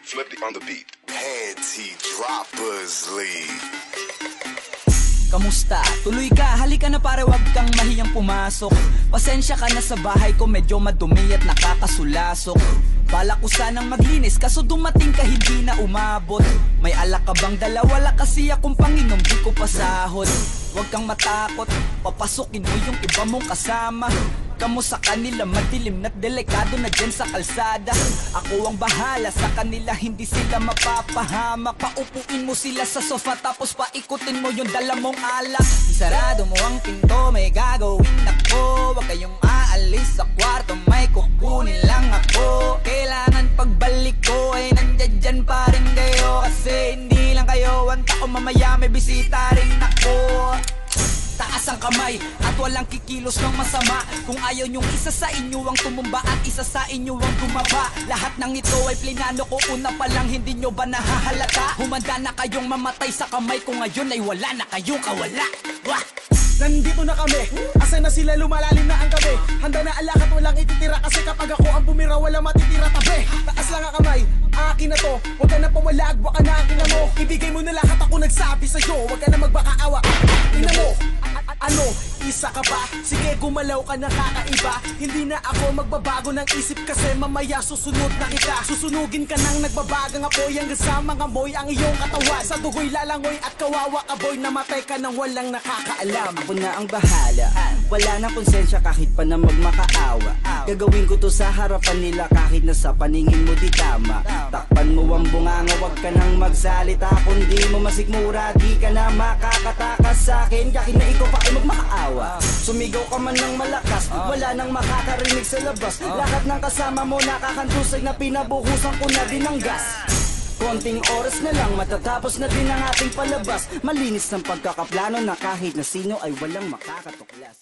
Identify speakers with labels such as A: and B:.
A: Flip it on the beat.
B: Panty Droppers League.
C: Kamusta? Tuloy ka, halika na pare, wag kang mahiyang pumasok. Pasensya ka na sa bahay ko, medyo madumi at nakakasulasok. Bala ko sanang maglinis, kaso dumating ka hindi na umabot. May alak ka bang dala? Wala kasi akong panginom, di ko pasahod. Wag kang matakot, papasukin mo yung iba mong kasama. Kamo sa kanila, madilim na't delikado na dyan sa kalsada. Ako ang bahala sa kanila, hindi sila mapapahamak. Paupuin mo sila sa sofa, tapos paikutin mo yung dala mong alak. Sarado mo ang pinto, may gagawin ako. Huwag kayong aalis sa kwarto, may kukunin lang ako. Kailangan pagbalik ko ay nandyan dyan pa rin kayo. Kasi hindi lang kayo ang tao, mamaya may bisita rin ako. Taas ang kamay at walang kikilos ng masama. Kung ayaw nyong isa sa inyo ang tumumba at isa sa inyo ang tumaba. Lahat ng ito ay plinano ko, una pa lang, hindi nyo ba nahahalata? Humanda na kayong mamatay sa kamay ko, ngayon ay wala na kayong kawala. Wah!
D: Nandito na kami, asa na sila, lumalalim na ang gabi. Handa na alak at walang ititira, kasi kapag ako ang bumira, wala matitira tabi. Taas lang ang kamay, akin na to. Huwag ka na pumalag, baka na akin na mo. Ibigay mo na lahat, ako nagsabi sa'yo. Huwag ka na magbakaawa, ina mo. Ano, isa ka ba? Sige, gumalaw ka na kakaiba. Hindi na ako magbabago ng isip, kasi mamaya susunod na kita. Susunugin ka ng nagbabagang apoy, hanggang sa mga moy ang iyong katawan. Sa dugoy lalangoy at kawawa ka boy, namatay ka nang walang nakakaalam.
C: Ako na ang bahala, wala nang konsensya kahit pa na magmakaawa. Gagawin ko to sa harapan nila kahit na sa paningin mo di tama. Takpan mo ang bunganga, wag ka nang magsalita. Kung di mo masikmura, di ka na makakatakas sa akin. Kahit na ikaw pa ay magmakaawa. Sumigaw ka man ng malakas, wala nang makakarinig sa labas. Lahat ng kasama mo nakakantusay na pinabuhusan ko na din ng gas. Konting oras na lang, matatapos na din ang ating palabas. Malinis ng pagkakaplano na kahit na sino ay walang makakatuklas.